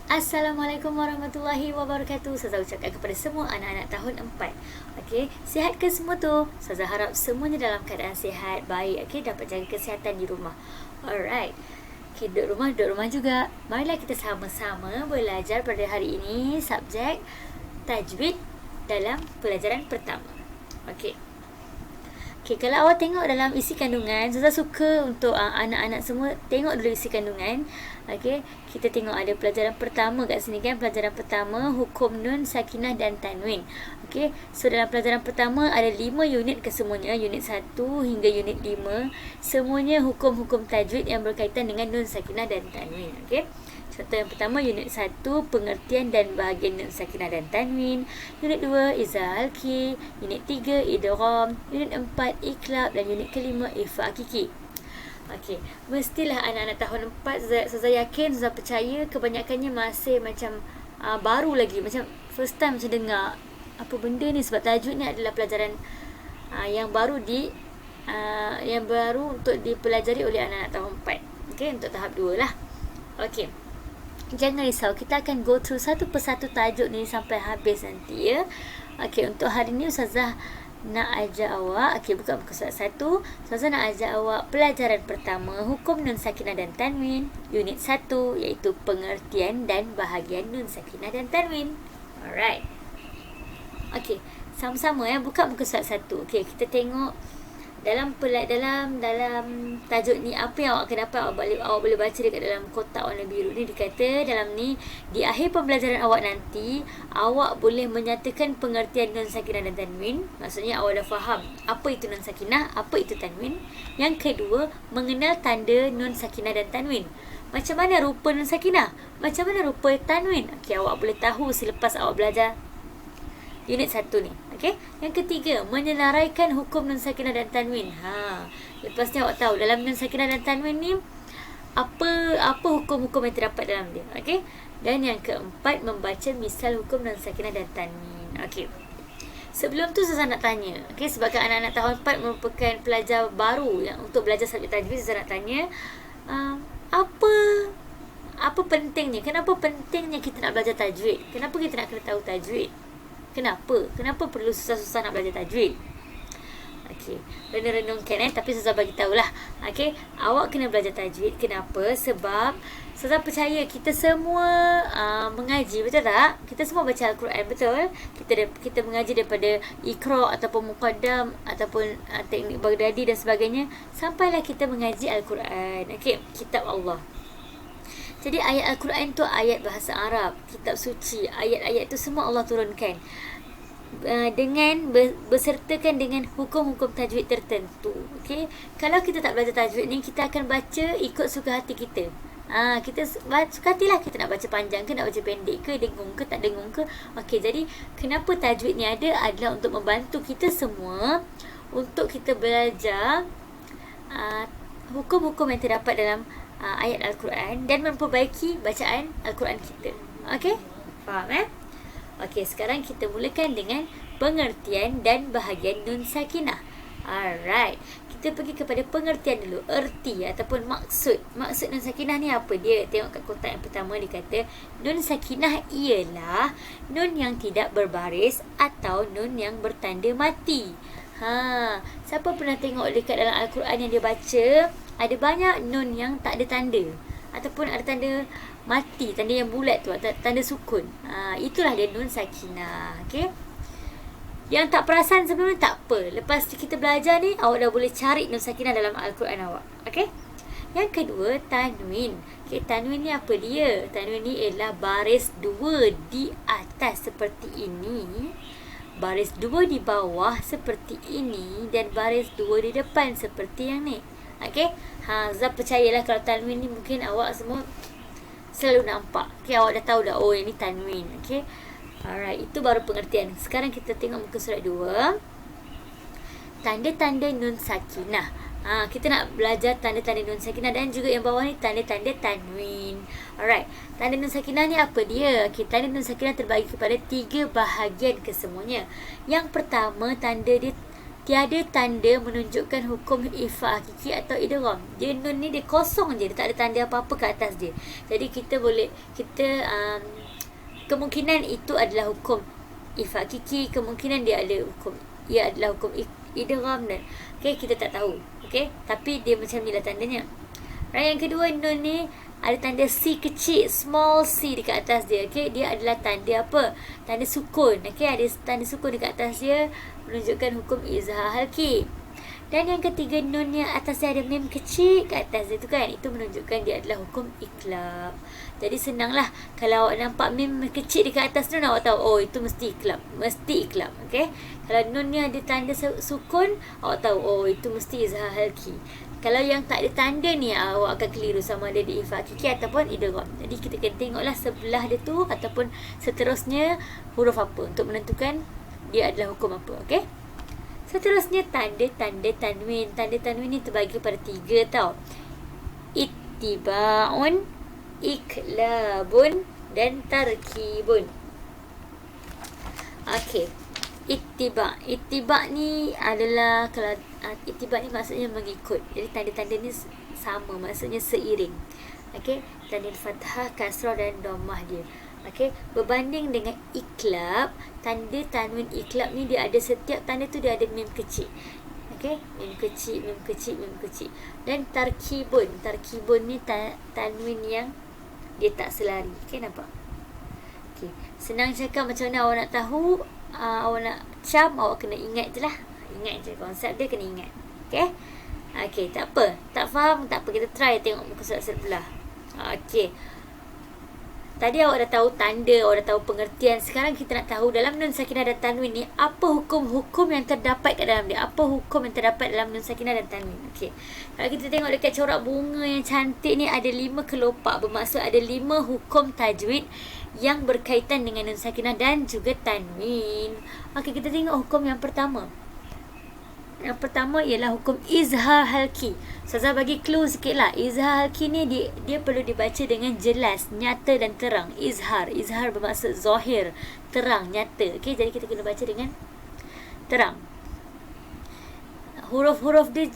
Assalamualaikum warahmatullahi wabarakatuh. Saya ucapkan kepada semua anak-anak tahun 4. Okey, sihat ke semua tu? Saya harap semuanya dalam keadaan sihat, baik. Okey, dapat jaga kesihatan di rumah. Alright. Okey, duduk rumah juga. Marilah kita sama-sama belajar pada hari ini subjek tajwid dalam pelajaran pertama. Okey. Okay, kalau awak tengok dalam isi kandungan, saya suka untuk anak-anak semua tengok dulu isi kandungan. Okay, kita tengok ada pelajaran pertama kat sini kan. Pelajaran pertama, hukum nun, sakinah dan tanwin. Okay, so dalam pelajaran pertama ada 5 unit kesemuanya. Unit 1 hingga unit 5. Semuanya hukum-hukum tajwid yang berkaitan dengan nun, sakinah dan tanwin. Okay. Contoh yang pertama, unit 1, pengertian dan bahagian nun sakinah dan tanwin. Unit 2, izah al-ki. Unit 3, idgham. Unit 4, iqlab. Dan unit kelima, ifa hakiki. Okey, mestilah anak-anak tahun 4, saya yakin, saya percaya kebanyakannya masih macam baru lagi. Macam first time saya dengar apa benda ni. Sebab tajwid ni adalah pelajaran yang baru yang baru untuk dipelajari oleh anak-anak tahun 4. Okey, untuk tahap 2 lah. Okey. Jangan risau, kita akan go through satu persatu tajuk ni sampai habis nanti ya. Okey, untuk hari ni Ustazah nak ajar awak, okey, buka muka surat 1. Ustazah nak ajar awak pelajaran pertama, hukum nun sakinah dan tanwin, unit 1, iaitu pengertian dan bahagian nun sakinah dan tanwin. Alright. Okey, sama-sama ya, buka muka surat 1. Okey, kita tengok dalam tajuk ni apa yang awak akan dapat. Awak boleh baca dekat dalam kotak warna biru ni. Dikata dalam ni, di akhir pembelajaran awak nanti, awak boleh menyatakan pengertian nun sakinah dan tanwin. Maksudnya awak dah faham apa itu nun sakinah, apa itu tanwin. Yang kedua, mengenal tanda nun sakinah dan tanwin. Macam mana rupa nun sakinah, macam mana rupa tanwin. Okey, awak boleh tahu selepas awak belajar unit 1 ni. Okey. Yang ketiga, menyenaraikan hukum nun sakinah dan tanwin. Lepas ni awak tahu dalam nun sakinah dan tanwin ni apa hukum-hukum yang terdapat dalam dia. Okey. Dan yang keempat, membaca misal hukum nun sakinah dan tanwin. Okey. Sebelum tu saya nak tanya, okey, sebabkan anak-anak tahun 4 merupakan pelajar baru yang untuk belajar subjek tajwid, saya nak tanya apa pentingnya? Kenapa pentingnya kita nak belajar tajwid? Kenapa kita nak kena tahu tajwid? Kenapa perlu susah-susah nak belajar tajwid? Okey, renung-renungkan tapi Ustazah bagi tahulah. Okey, awak kena belajar tajwid. Kenapa? Sebab Ustazah percaya kita semua mengaji, betul tak? Kita semua baca Al-Quran, betul? Kita mengaji daripada Iqra ataupun Muqaddam ataupun teknik Baghdadi dan sebagainya, sampailah kita mengaji Al-Quran. Okey, kitab Allah. Jadi ayat Al-Quran tu ayat bahasa Arab, kitab suci. Ayat-ayat tu semua Allah turunkan dengan bersertakan dengan hukum-hukum tajwid tertentu. Okey, kalau kita tak belajar tajwid ni, kita akan baca ikut suka hati kita. Kita suka hatilah, kita nak baca panjang ke, nak baca pendek ke, dengung ke, tak dengung ke. Okey, jadi kenapa tajwid ni ada adalah untuk membantu kita semua untuk kita belajar hukum-hukum yang terdapat dalam ayat Al-Quran dan memperbaiki bacaan Al-Quran kita. Okey? Faham Okey, sekarang kita mulakan dengan pengertian dan bahagian nun sakinah. Alright. Kita pergi kepada pengertian dulu. Erti ataupun maksud. Maksud nun sakinah ni apa dia? Tengok kat kotak yang pertama, dia kata nun sakinah ialah nun yang tidak berbaris atau nun yang bertanda mati. Siapa pernah tengok dekat dalam Al-Quran yang dia baca, ada banyak nun yang tak ada tanda ataupun ada tanda mati, tanda yang bulat tu, tanda sukun. Itulah dia nun sakinah. Okey. Yang tak perasan sebelum ni tak apa. Lepas kita belajar ni, awak dah boleh cari nun sakinah dalam Al-Quran awak. Okey. Yang kedua, tanwin. Okey, tanwin ni apa dia? Tanwin ni ialah baris 2 di atas seperti ini, baris 2 di bawah seperti ini, dan baris 2 di depan seperti yang ni. Okey. Zah percayalah kalau tanwin ni mungkin awak semua selalu nampak. Okey, awak dah tahu dah, oh ini tanwin. Okey. Alright, itu baru pengertian. Sekarang kita tengok muka surat 2. Tanda-tanda nun sakinah. Kita nak belajar tanda-tanda nun sakinah dan juga yang bawah ni tanda-tanda tanwin. Alright, tanda nun sakinah ni apa dia? Okey, tanda nun sakinah terbagi kepada 3 bahagian kesemuanya. Yang pertama, tanda dia tiada tanda menunjukkan hukum ikhfa hakiki atau idgham. Dia nun ni dia kosong je, dia tak ada tanda apa-apa ke atas dia. Jadi kita kemungkinan itu adalah hukum ikhfa hakiki, kemungkinan ia adalah hukum idgham dan kita tak tahu. Tapi dia macam ni lah tandanya. Yang kedua, nun ni ada tanda C kecil, small c dekat atas dia. Dia adalah tanda apa? Tanda sukun. Ada tanda sukun dekat atas dia menunjukkan hukum izhar halki. Dan yang ketiga, nun yang atas dia ada mim kecil kat atas dia tu kan, itu menunjukkan dia adalah hukum iklab. Jadi senanglah kalau awak nampak mim kecil dekat atas nun, awak tahu itu mesti iklab. Kalau nun ni ada tanda sukun, awak tahu itu mesti izhar halki. Kalau yang tak ada tanda ni, awak akan keliru sama ada di ikhfa hakiki ataupun idgham. Jadi kita kena tengoklah sebelah dia tu ataupun seterusnya huruf apa untuk menentukan dia adalah hukum apa. Seterusnya tanda-tanda tanwin. Tanda tanwin ni terbagi pada 3 tau. Ittiba'un, iklabun dan tarkibun. Ittiba' ni adalah, kalau ittiba' ni maksudnya mengikut. Jadi tanda-tanda ni sama, maksudnya seiring. Tanda fathah, kasrah dan dhammah dia. Berbanding dengan iklab, tanda tanwin iklab ni dia ada, setiap tanda tu dia ada mim kecil. Mim kecil. Dan tarkibun ni tanwin yang dia tak selari. Nampak? Senang cakap macam mana awak nak tahu, awak nak cam, awak kena ingat je lah. Ingat je, konsep dia kena ingat. Tak apa, tak faham, tak apa, kita try tengok muka surat sebelah. Tadi awak dah tahu tanda, awak dah tahu pengertian. Sekarang kita nak tahu dalam nun sakinah dan tanwin ni, apa hukum-hukum yang terdapat kat dalam dia. Apa hukum yang terdapat dalam nun sakinah dan tanwin. Kalau kita tengok dekat corak bunga yang cantik ni, ada 5 kelopak. Bermaksud ada 5 hukum tajwid yang berkaitan dengan nun sakinah dan juga tanwin. Kita tengok hukum yang pertama. Yang pertama ialah hukum izhar halki. Ustazah bagi clue sikit lah. Izhar halki ni dia perlu dibaca dengan jelas, nyata dan terang. Izhar bermaksud zahir, terang, nyata. Jadi kita kena baca dengan terang. Huruf-huruf dia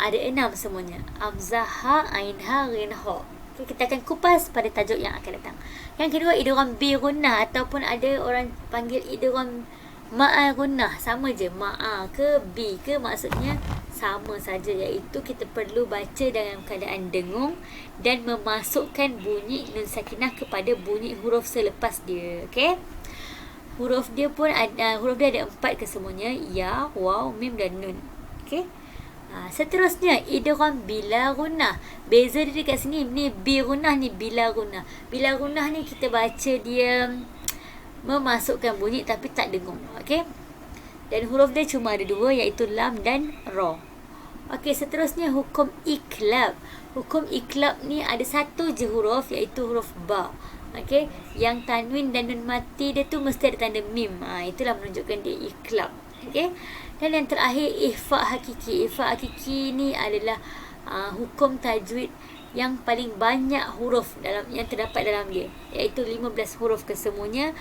ada 6 semuanya. Hamzah, ha, ain, ha, ghin, ha. Kita akan kupas pada tajuk yang akan datang. Yang kedua, idgham bi gunnah ataupun ada orang panggil idgham ma'a gunnah. Sama je, ma'a ke bi ke, maksudnya sama saja, iaitu kita perlu baca dalam keadaan dengung dan memasukkan bunyi nun sakinah kepada bunyi huruf selepas dia. Huruf dia ada 4 kesemuanya, ya, waw, mim dan nun. Seterusnya idgham bila gunnah. Beza dia dekat sini, ni bi gunnah, ni bila gunnah. Bila gunnah ni kita baca dia memasukkan bunyi tapi tak dengung. Dan huruf dia cuma ada 2, iaitu lam dan ra. Seterusnya hukum iklab. Hukum iklab ni ada 1 je huruf, iaitu huruf ba. Yang tanwin dan nun mati dia tu mesti ada tanda mim. Itulah menunjukkan dia iklab. Dan yang terakhir, ikhfa hakiki. Ikhfa hakiki ni adalah hukum tajwid yang paling banyak huruf yang terdapat dalam dia, iaitu 15 huruf kesemuanya.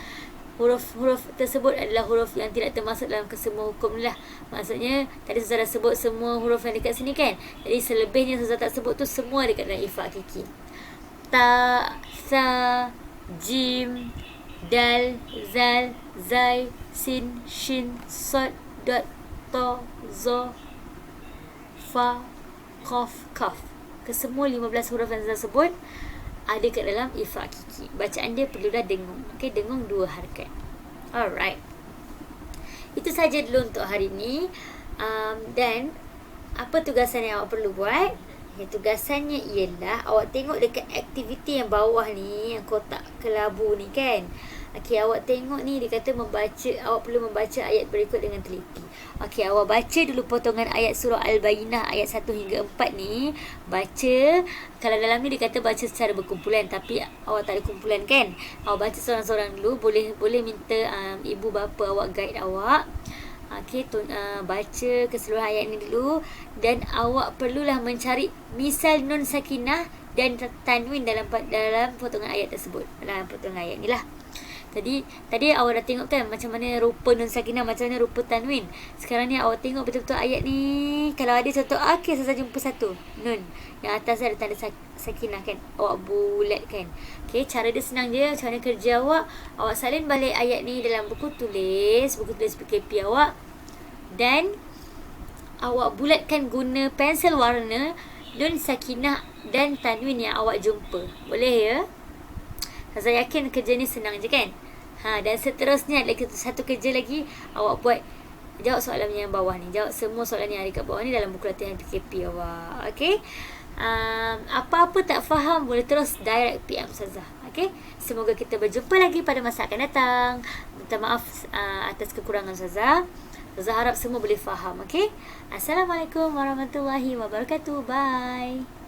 Huruf-huruf tersebut adalah huruf yang tidak termasuk dalam kesemua hukum lah. Maksudnya tadi Ustazah dah sebut semua huruf yang dekat sini kan. Jadi selebihnya Ustazah tak sebut tu semua dekat dalam ikhfa hakiki. Ta, sa, jim, dal, zal, zai, sin, shin, sad, dot, ta, za, fa, qaf, kaf. Kesemua 15 huruf yang Ustazah sebut ada kat dalam ikhfa hakiki. Bacaan dia perlu dah dengung. Dengung 2 harakat. Alright. Itu saja dulu untuk hari ni. Dan apa tugasan yang awak perlu buat? Tugasannya ialah awak tengok dekat aktiviti yang bawah ni, yang kotak kelabu ni kan. Awak tengok ni, dia kata awak perlu membaca ayat berikut dengan teliti. Awak baca dulu potongan ayat surah Al-Bayyinah ayat 1 hingga 4 ni. Baca. Kalau dalam ni dia kata baca secara berkumpulan, tapi awak tak ada kumpulan kan. Awak baca seorang-seorang dulu. Boleh minta ibu bapa awak guide awak. Baca keseluruhan ayat ni dulu. Dan awak perlulah mencari misal nun sakinah dan tanwin dalam potongan ayat tersebut. Dalam potongan ayat ni lah. Tadi awak dah tengok kan macam mana rupa Nun Sakinah, macam mana rupa Tanwin. Sekarang ni awak tengok betul-betul ayat ni. Kalau ada satu okey, saya jumpa satu Nun. Yang atas ada tanda Sakinah kan. Awak bulatkan. Okey, cara dia senang je. Macam mana kerja awak? Awak salin balik ayat ni dalam buku tulis PKP awak. Dan awak bulatkan guna pensel warna Nun Sakinah dan Tanwin yang awak jumpa. Boleh ya? Saya yakin kerja ni senang je kan? Dan seterusnya ada satu kerja lagi. Awak buat, jawab soalan yang bawah ni. Jawab semua soalan yang ada kat bawah ni dalam buku latihan PKP awak. Okay? Apa-apa tak faham, boleh terus direct PM Ustazah. Okay? Semoga kita berjumpa lagi pada masa akan datang. Minta maaf atas kekurangan Ustazah. Ustazah harap semua boleh faham. Okay? Assalamualaikum warahmatullahi wabarakatuh. Bye.